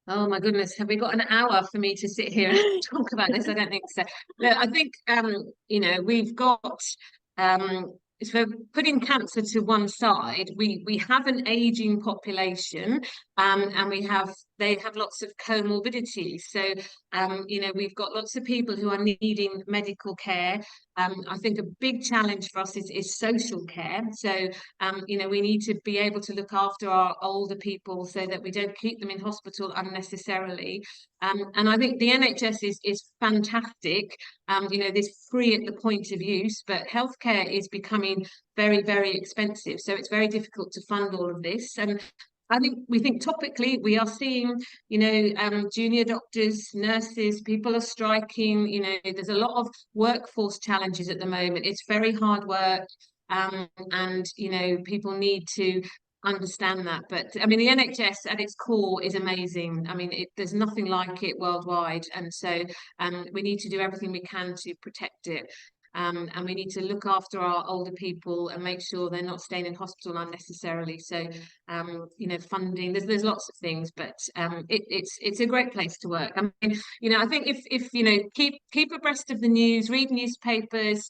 Oh my goodness, have we got an hour for me to sit here and talk about this? I don't think so. Look, I think we've got so putting cancer to one side, we have an aging population, and they have lots of comorbidities. So we've got lots of people who are needing medical care. I think a big challenge for us is social care. So we need to be able to look after our older people so that we don't keep them in hospital unnecessarily. And I think the NHS is fantastic. There's free at the point of use, but healthcare is becoming very, very expensive. So it's very difficult to fund all of this. And we think topically we are seeing, junior doctors, nurses, people are striking. There's a lot of workforce challenges at the moment. It's very hard work, and people need to understand that. But I mean, the NHS at its core is amazing. I mean, there's nothing like it worldwide, and so we need to do everything we can to protect it. And we need to look after our older people and make sure they're not staying in hospital unnecessarily. So, funding. There's lots of things, but it's a great place to work. I mean, I think if keep abreast of the news, read newspapers.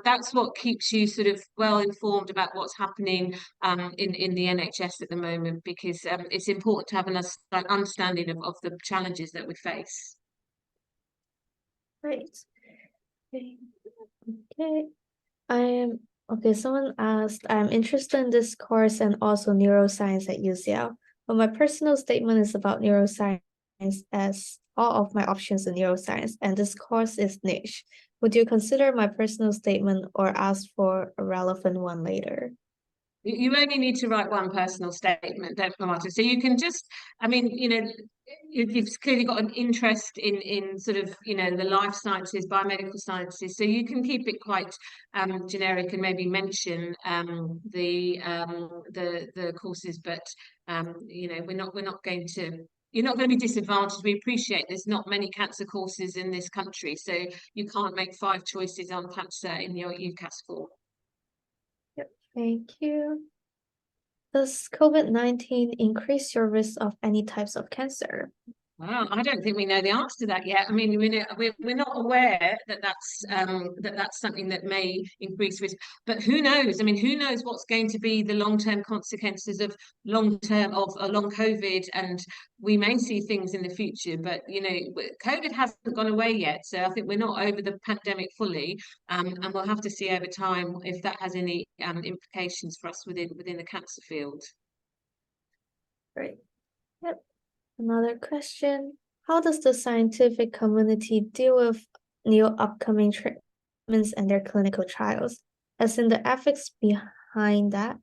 That's what keeps you sort of well informed about what's happening in the NHS at the moment, because it's important to have an understanding of the challenges that we face. Right. Okay. Someone asked, I'm interested in this course and also neuroscience at UCL, but my personal statement is about neuroscience as all of my options in neuroscience, and this course is niche. Would you consider my personal statement or ask for a relevant one later? You only need to write one personal statement, don't matter. So you can just, I mean, you've clearly got an interest in sort of, the life sciences, biomedical sciences. So you can keep it quite generic and maybe mention the courses, but we're not going to. You're not going to be disadvantaged. We appreciate there's not many cancer courses in this country, so you can't make 5 choices on cancer in your UCAS form. Thank you. Does COVID-19 increase your risk of any types of cancer? Well, I don't think we know the answer to that yet. I mean, we're not aware that that's something that may increase risk. But who knows? I mean, who knows what's going to be the long-term consequences of long-term of a long COVID, and we may see things in the future. But COVID hasn't gone away yet, so I think we're not over the pandemic fully, and we'll have to see over time if that has any implications for us within the cancer field. Right. Yep. Another question. How does the scientific community deal with new upcoming treatments and their clinical trials? As in the ethics behind that,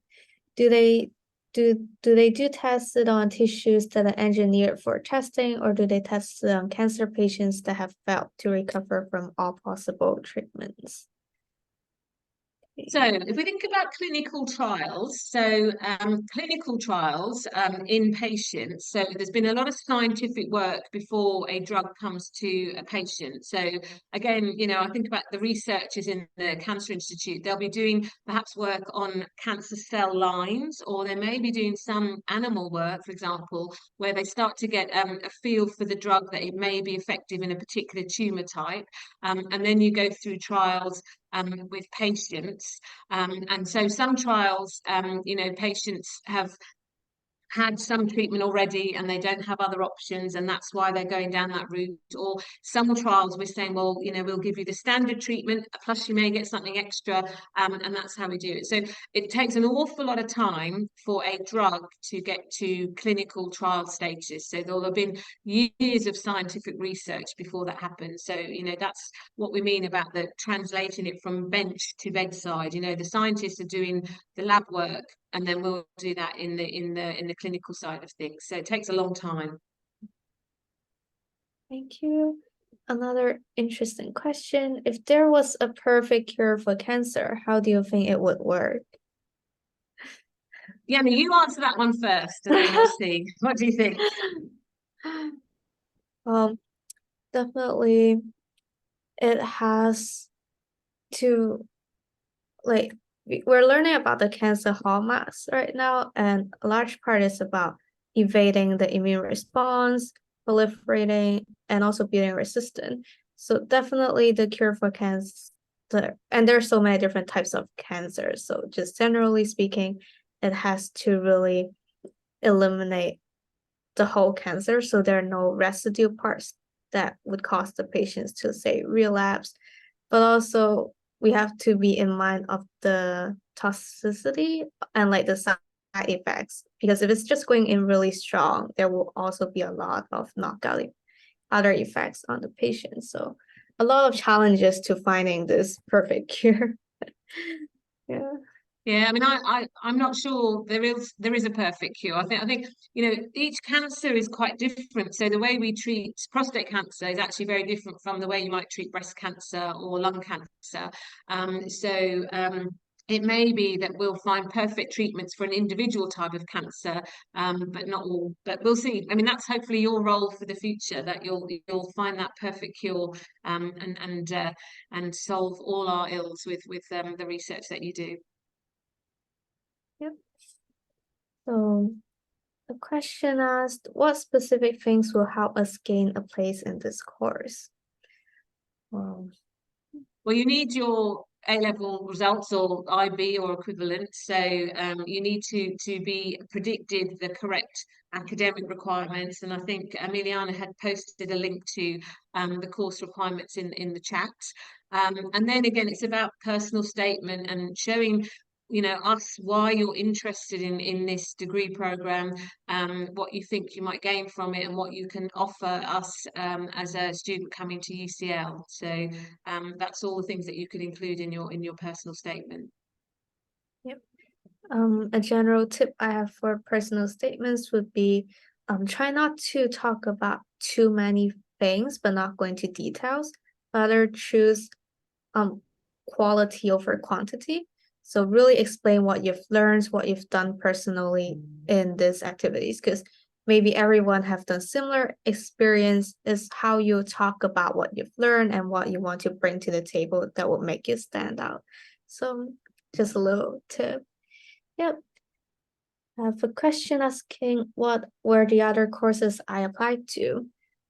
do they do tests it on tissues that are engineered for testing, or do they test it on cancer patients that have failed to recover from all possible treatments? So if we think about clinical trials, clinical trials in patients, so there's been a lot of scientific work before a drug comes to a patient. So again, I think about the researchers in the Cancer Institute, they'll be doing perhaps work on cancer cell lines, or they may be doing some animal work, for example, where they start to get a feel for the drug, that it may be effective in a particular tumor type. And then you go through trials with patients. And so some trials, patients have had some treatment already and they don't have other options, and that's why they're going down that route. Or some trials we're saying, well, we'll give you the standard treatment plus you may get something extra, and that's how we do it. So it takes an awful lot of time for a drug to get to clinical trial status. So there'll have been years of scientific research before that happens. So that's what we mean about the translating it from bench to bedside. The scientists are doing the lab work, and then we'll do that in the clinical side of things. So it takes a long time. Thank you. Another interesting question. If there was a perfect cure for cancer, how do you think it would work? Yeah, you answer that one first, and then we'll see. What do you think? Definitely it has to, we're learning about the cancer hallmarks right now, and a large part is about evading the immune response, proliferating, and also being resistant. So definitely the cure for cancer, and there's so many different types of cancer. So just generally speaking, it has to really eliminate the whole cancer, so there are no residue parts that would cause the patients to, say, relapse. But also we have to be in mind of the toxicity and the side effects, because if it's just going in really strong, there will also be a lot of knockout other effects on the patient. So a lot of challenges to finding this perfect cure. Yeah. Yeah, I mean, I'm not sure there is a perfect cure. I think each cancer is quite different. So the way we treat prostate cancer is actually very different from the way you might treat breast cancer or lung cancer. It may be that we'll find perfect treatments for an individual type of cancer, but not all. But we'll see. I mean, that's hopefully your role for the future, that you'll find that perfect cure, and solve all our ills with the research that you do. Yep. So the question asked, what specific things will help us gain a place in this course? Well, you need your A-level results or IB or equivalent. So you need to be predicted the correct academic requirements. And I think Emiliana had posted a link to the course requirements in the chat. And then again, it's about personal statement and showing us why you're interested in this degree program, what you think you might gain from it, and what you can offer us as a student coming to UCL. So that's all the things that you could include in your personal statement. Yep. A general tip I have for personal statements would be try not to talk about too many things, but not go into details. Rather choose quality over quantity. So really explain what you've learned, what you've done personally in these activities, because maybe everyone have done similar experience. Is how you talk about what you've learned and what you want to bring to the table that will make you stand out. So just a little tip. Yep. I have a question asking what were the other courses I applied to.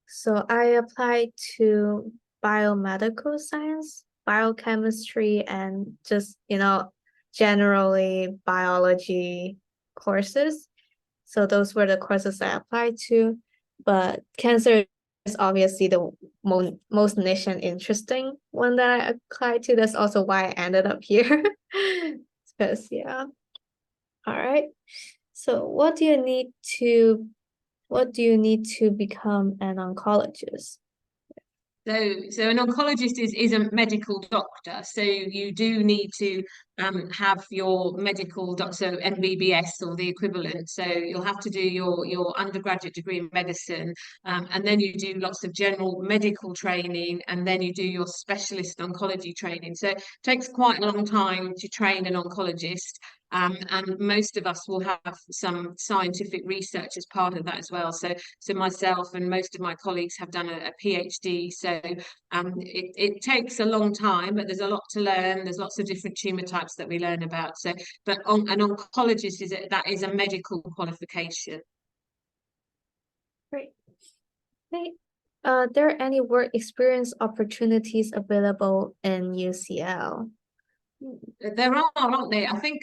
So I applied to biomedical science, biochemistry, and just, generally biology courses. So those were the courses I applied to. But cancer is obviously the most niche and interesting one that I applied to. That's also why I ended up here. Because, yeah. All right. So what do you need to become an oncologist? So an oncologist is a medical doctor. So you do need to have your medical doctor, so MBBS or the equivalent. So you'll have to do your undergraduate degree in medicine, and then you do lots of general medical training, and then you do your specialist oncology training. So it takes quite a long time to train an oncologist. And most of us will have some scientific research as part of that as well. So myself and most of my colleagues have done a PhD. So it takes a long time, but there's a lot to learn. There's lots of different tumor types that we learn about. So, but an oncologist that is a medical qualification. Great. Okay. Are there any work experience opportunities available in UCL? There are, aren't there? I think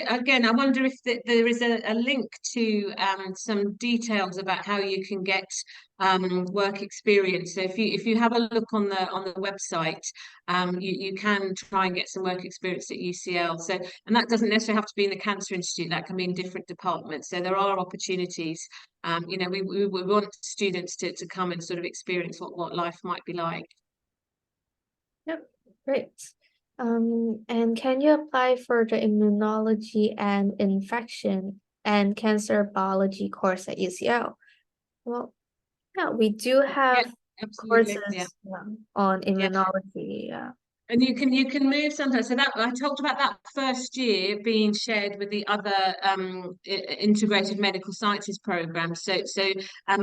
again, I wonder if there is a link to some details about how you can get work experience. So if you have a look on the website, you can try and get some work experience at UCL. So and that doesn't necessarily have to be in the Cancer Institute. That can be in different departments. So there are opportunities. We want students to come and sort of experience what life might be like. Yep, great. And can you apply for the immunology and infection and cancer biology course at UCL? Well, yeah, we do Yeah, have absolutely. Yeah. courses on Yeah. immunology. Yeah. And you can move sometimes. So that I talked about that first year being shared with the other integrated medical sciences programs. So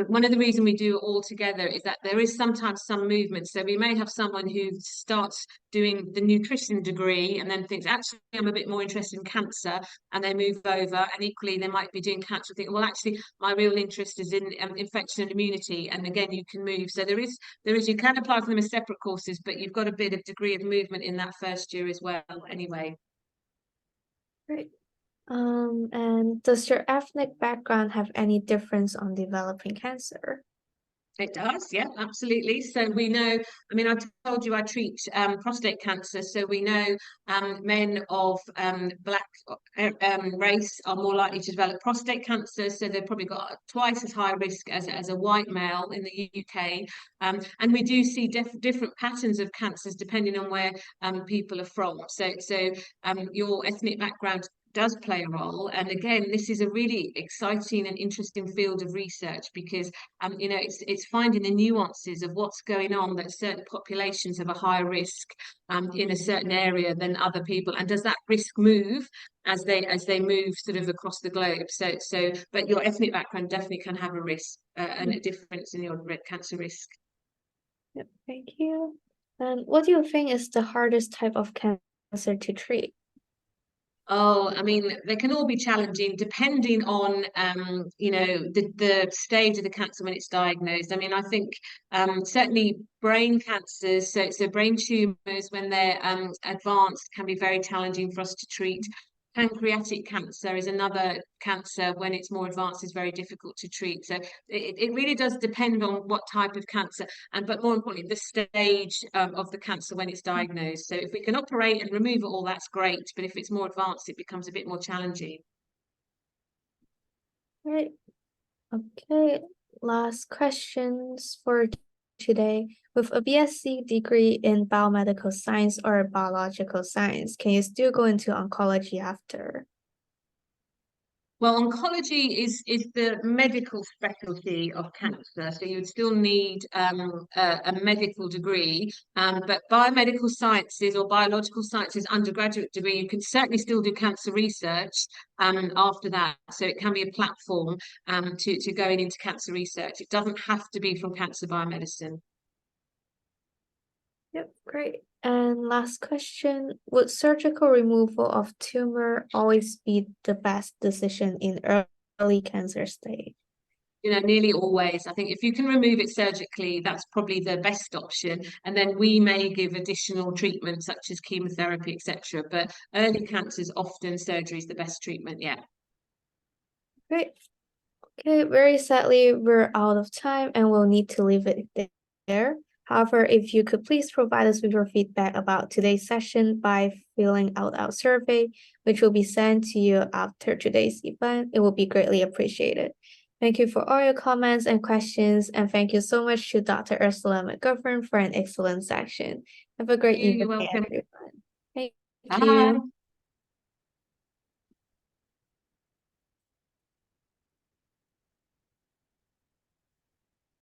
one of the reasons we do it all together is that there is sometimes some movement. So we may have someone who starts doing the nutrition degree and then thinks, actually, I'm a bit more interested in cancer, and they move over. And equally, they might be doing cancer, think, well, actually, my real interest is in infection and immunity. And again, you can move. So there is you can apply for them as separate courses, but you've got a bit of degree of movement in that first year as well anyway. Great. And does your ethnic background have any difference on developing cancer? It does, yeah, absolutely. So we know, I mean, I told you I treat prostate cancer. So we know men of black race are more likely to develop prostate cancer. So they've probably got twice as high risk as a white male in the UK. And we do see different patterns of cancers depending on where people are from. So your ethnic background does play a role. And again, this is a really exciting and interesting field of research because it's finding the nuances of what's going on, that certain populations have a higher risk in a certain area than other people, and does that risk move as they move sort of across the globe. But your ethnic background definitely can have a risk and a difference in your cancer risk. Yep, thank you. And what do you think is the hardest type of cancer to treat? Oh, I mean, they can all be challenging depending on, the stage of the cancer when it's diagnosed. I mean, I think certainly brain cancers, so brain tumors when they're advanced can be very challenging for us to treat. Pancreatic cancer is another cancer when it's more advanced is very difficult to treat. So it really does depend on what type of cancer but more importantly, the stage of the cancer when it's diagnosed. So if we can operate and remove it all, that's great. But if it's more advanced, it becomes a bit more challenging. Right. Okay. Last questions for today. With a BSc degree in biomedical science or biological science, can you still go into oncology after? Well, oncology is the medical specialty of cancer, so you would still need a medical degree. But biomedical sciences or biological sciences undergraduate degree, you can certainly still do cancer research after that. So it can be a platform to going into cancer research. It doesn't have to be from cancer biomedicine. Yep, great. And last question, would surgical removal of tumor always be the best decision in early cancer stage? Nearly always. I think if you can remove it surgically, that's probably the best option. And then we may give additional treatments such as chemotherapy, etc. But early cancers, often surgery is the best treatment. Yeah. Great. Okay, very sadly, we're out of time and we'll need to leave it there. However, if you could please provide us with your feedback about today's session by filling out our survey, which will be sent to you after today's event, it will be greatly appreciated. Thank you for all your comments and questions, and thank you so much to Dr. Ursula McGovern for an excellent section. Have a great You're evening, welcome. everyone. Thank you. Bye.